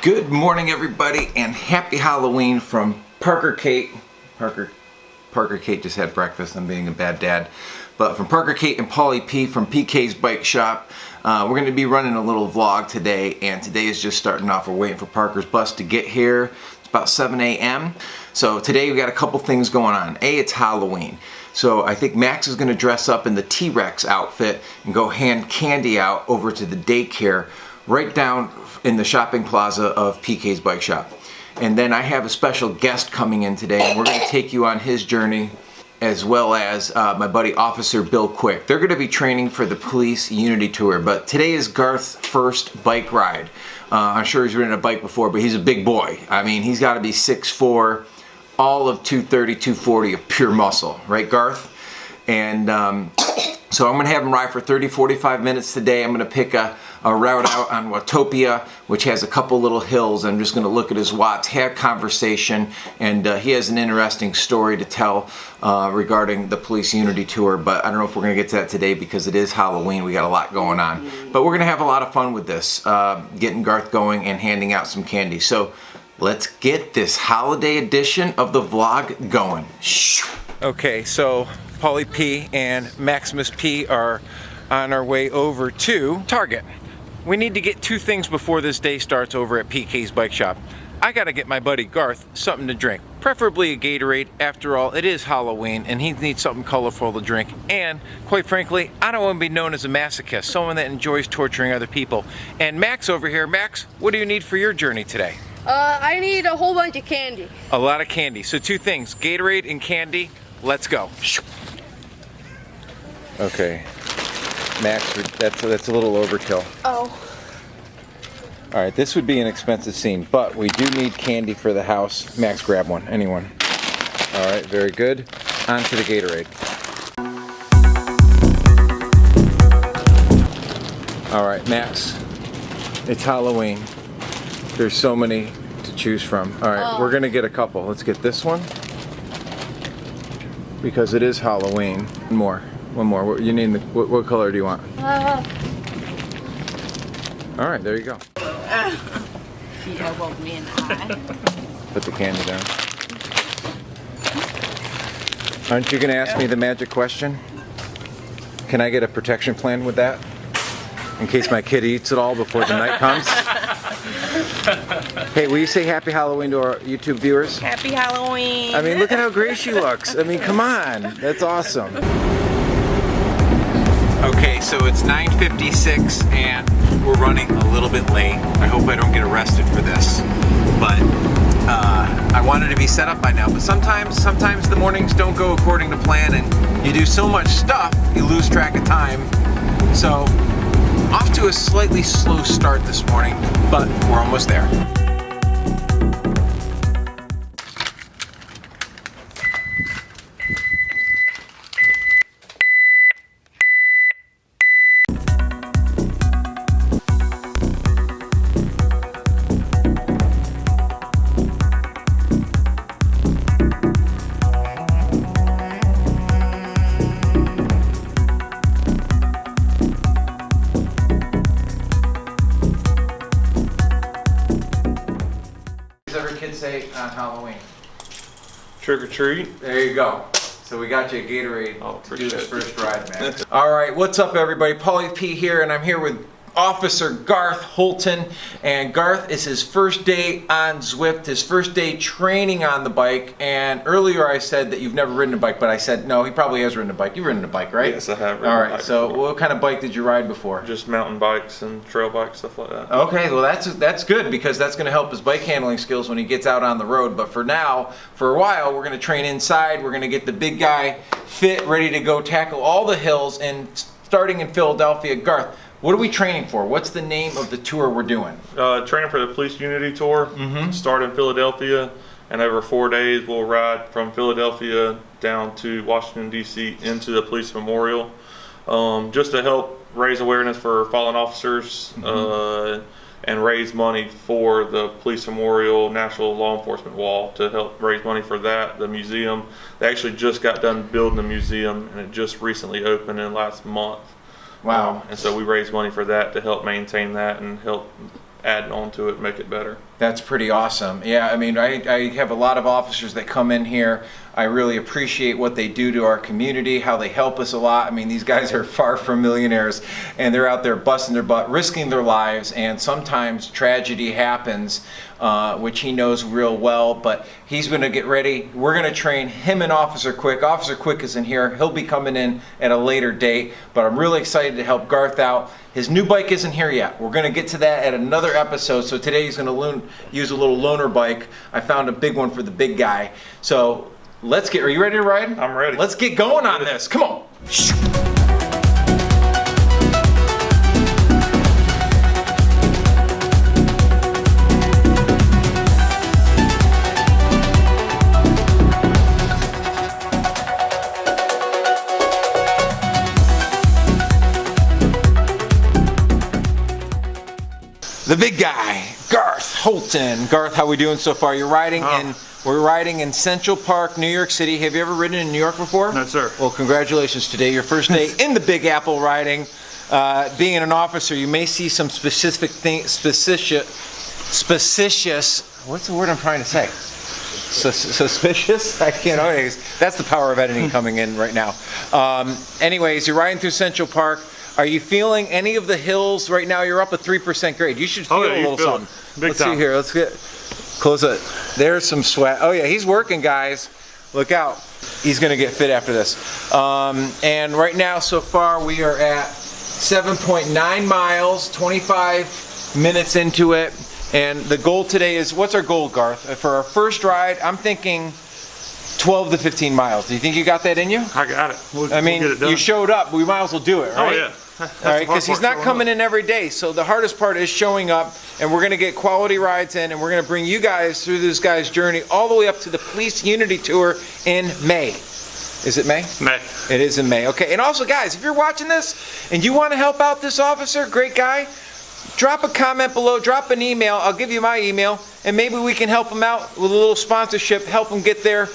Good morning, everybody, and happy Halloween from Parker Kate. Parker Kate just had breakfast. I'm being a bad dad. But from Parker Kate and Paulie P from PK's Bike Shop. We're going to be running a little vlog today, and today is just starting off. We're waiting for Parker's bus to get here. It's about 7 a.m. So today we got a couple things going on. It's Halloween. So I think Max is going to dress up in the T-Rex outfit and go hand candy out over to the daycare right down in the shopping plaza of PK's Bike Shop. And then I have a special guest coming in today, and we're going to take you on his journey, as well as my buddy Officer Bill Quick. They're going to be training for the Police Unity Tour, but today is Garth's first bike ride. I'm sure he's ridden a bike before, but he's a big boy. I mean, he's got to be 6'4", all of 230, 240 of pure muscle, right, Garth? And so I'm going to have him ride for 30, 45 minutes today. I'm going to pick a route out on Watopia, which has a couple little hills. I'm just going to look at his watts, have conversation, and he has an interesting story to tell regarding the Police Unity Tour, but I don't know if we're going to get to that today because it is Halloween. We got a lot going on. But we're going to have a lot of fun with this, getting Garth going and handing out some candy. So let's get this holiday edition of the vlog going. Okay, so Paulie P and Maximus P are on our way over to Target. We need to get two things before this day starts over at PK's Bike Shop. I gotta get my buddy Garth something to drink, preferably a Gatorade. After all, it is Halloween and he needs something colorful to drink. And quite frankly, I don't want to be known as a masochist, someone that enjoys torturing other people. And Max over here, Max, what do you need for your journey today? I need a whole bunch of candy. A lot of candy. So two things, Gatorade and candy. Let's go. Okay, Max, that's a little overkill. Oh. All right, this would be an expensive scene, but we do need candy for the house. Max, grab one. Anyone? All right, very good. On to the Gatorade. All right, Max, it's Halloween. There's so many to choose from. All right, we're gonna get a couple. Let's get this one, because it is Halloween. One more. You need what color do you want? All right, there you go. She elbowed me in the eye. Put the candy down. Aren't you gonna ask me the magic question? Can I get a protection plan with that? In case my kid eats it all before the night comes? Hey, will you say happy Halloween to our YouTube viewers? Happy Halloween. I mean, look at how great she looks. I mean, come on. That's awesome. Okay, so it's 9:56 and we're running a little bit late. I hope I don't get arrested for this, but I wanted to be set up by now. But sometimes the mornings don't go according to plan, and you do so much stuff you lose track of time. So off to a slightly slow start this morning, but we're almost there. Say on Halloween? Trick or treat. There you go. So we got you a Gatorade to do this it. first ride, man. All right, what's up, everybody? Paulie P here, and I'm here with Officer Garth Holton. And Garth is his first day on Zwift, his first day training on the bike. And earlier I said that you've never ridden a bike, but I said no, he probably has ridden a bike. You've ridden a bike, right? Yes, I have ridden All a right, bike so before. what kind of bike did you ride before? Just mountain bikes and trail bikes, stuff like that. Okay, well that's good, because that's going to help his bike handling skills when he gets out on the road. But for now, for a while, we're going to train inside. We're going to get the big guy fit, ready to go tackle all the hills. And starting in Philadelphia, Garth, what are we training for? What's the name of the tour we're doing? Training for the Police Unity Tour. Start in Philadelphia, and over 4 days we'll ride from Philadelphia down to Washington, D.C. into the Police Memorial, just to help raise awareness for fallen officers and raise money for the Police Memorial National Law Enforcement Wall, to help raise money for that. The museum, they actually just got done building the museum, and it just recently opened in last month. Wow. And so we raise money for that to help maintain that and help add on to it, make it better. That's pretty awesome. Yeah, I mean, I have a lot of officers that come in here. I really appreciate what they do to our community, how they help us a lot. I mean, these guys are far from millionaires, and they're out there busting their butt, risking their lives, and sometimes tragedy happens, which he knows real well, but he's going to get ready. We're going to train him and Officer Quick. Officer Quick is in here. He'll be coming in at a later date, but I'm really excited to help Garth out. His new bike isn't here yet. We're going to get to that at another episode. So today he's going to use a little loaner bike. I found a big one for the big guy. So let's get, are you ready to ride? I'm ready. Let's get going on this. Come on. The big guy, Garth Holton. Garth, how we doing so far? You're riding we're riding in Central Park, New York City. Have you ever ridden in New York before? No, sir. Well, congratulations today. Your first day in the Big Apple riding. Being an officer, you may see some specific things, specious, what's the word I'm trying to say? Suspicious? I can't know. That's the power of editing coming in right now. Anyways, you're riding through Central Park. Are you feeling any of the hills right now? You're up a 3% grade. You should feel a little something. Let's see here. Let's get close it. There's some sweat. Oh yeah, he's working, guys. Look out. He's gonna get fit after this. And right now, so far, we are at 7.9 miles, 25 minutes into it. And the goal today is, what's our goal, Garth? For our first ride, I'm thinking 12 to 15 miles. Do you think you got that in you? I got it. We'll get it done. You showed up. We might as well do it, right? Oh, yeah. All right, because he's not coming in every day. So the hardest part is showing up, and we're going to get quality rides in, and we're going to bring you guys through this guy's journey all the way up to the Police Unity Tour in May. Is it May? May. It is in May. Okay, and also, guys, if you're watching this and you want to help out this officer, great guy, drop a comment below, drop an email. I'll give you my email, and maybe we can help him out with a little sponsorship, help him get there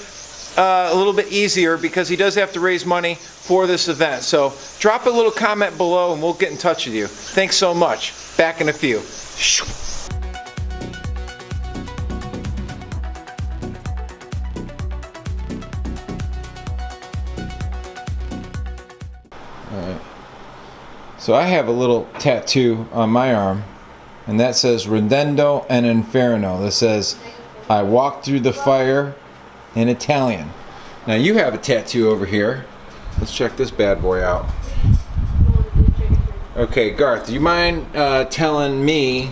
a little bit easier, because he does have to raise money for this event. So drop a little comment below and we'll get in touch with you. Thanks so much. Back in a few. Alright. So I have a little tattoo on my arm, and that says Rendendo and Inferno. That says, I walk through the fire in Italian. Now you have a tattoo over here. Let's check this bad boy out. Okay, Garth, do you mind telling me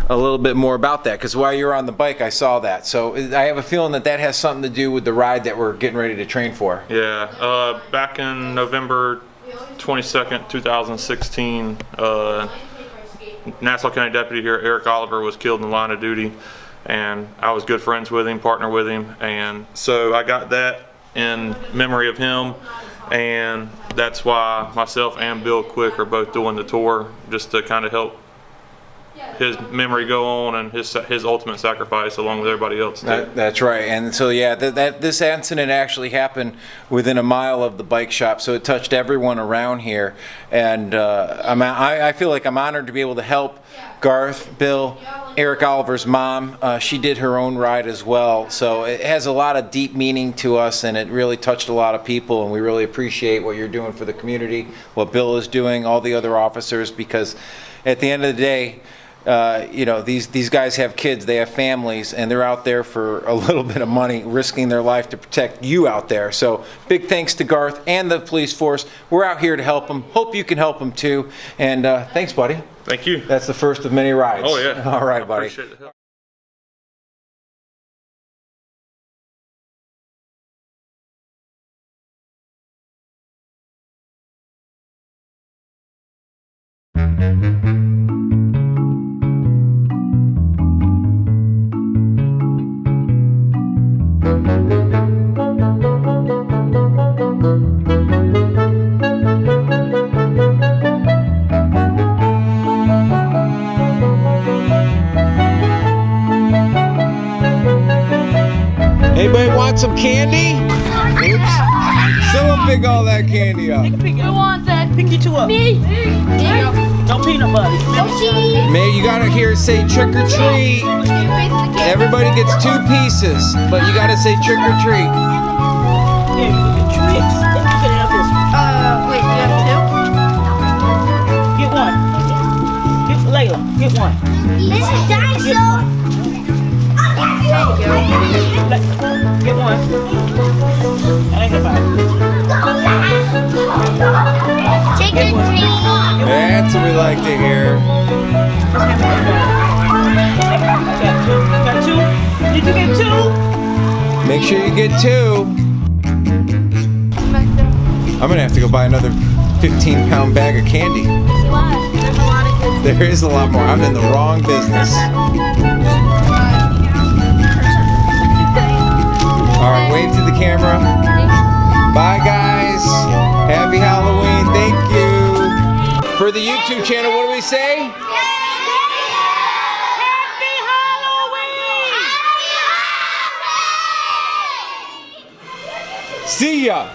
a little bit more about that? Because while you were on the bike, I saw that. So I have a feeling that that has something to do with the ride that we're getting ready to train for. Yeah, back in November 22nd, 2016, Nassau County Deputy here, Eric Oliver, was killed in the line of duty. And I was good friends with him, partner with him, and so I got that in memory of him, and that's why myself and Bill Quick are both doing the tour, just to kind of help his memory go on and his ultimate sacrifice along with everybody else too. That's right. And so yeah, this incident actually happened within a mile of the bike shop, so it touched everyone around here, and I feel like I'm honored to be able to help Garth, Bill, Eric Oliver's mom. She did her own ride as well, so it has a lot of deep meaning to us, and it really touched a lot of people, and we really appreciate what you're doing for the community, what Bill is doing, all the other officers, because at the end of the day, you know, these guys have kids, they have families, and they're out there for a little bit of money, risking their life to protect you out there. So big thanks to Garth and the police force. We're out here to help them. Hope you can help them too. And thanks, buddy. Thank you. That's the first of many rides. Oh yeah. All right, buddy. Appreciate the help. Anybody want some candy? Oops. Someone pick all that candy up. Who wants that? Pick you two up. Me. There you go. No peanut butter. May you gotta hear it say trick or treat. Everybody gets 2 pieces, but you gotta say trick or treat. Here, you get treats. Then you get it up this way. Wait, you have Get one. Get Layla. Get one. This is dinosaur. Get one. That ain't about it. Take a treat. That's what we like to hear. Got 2. Did you get 2? Make sure you get 2. I'm gonna have to go buy another 15-pound bag of candy. There's a lot of good. There is a lot more. I'm in the wrong business. All right, wave to the camera. Bye, guys. Happy Halloween. Thank you. For the YouTube channel, what do we say? Happy Halloween! See ya.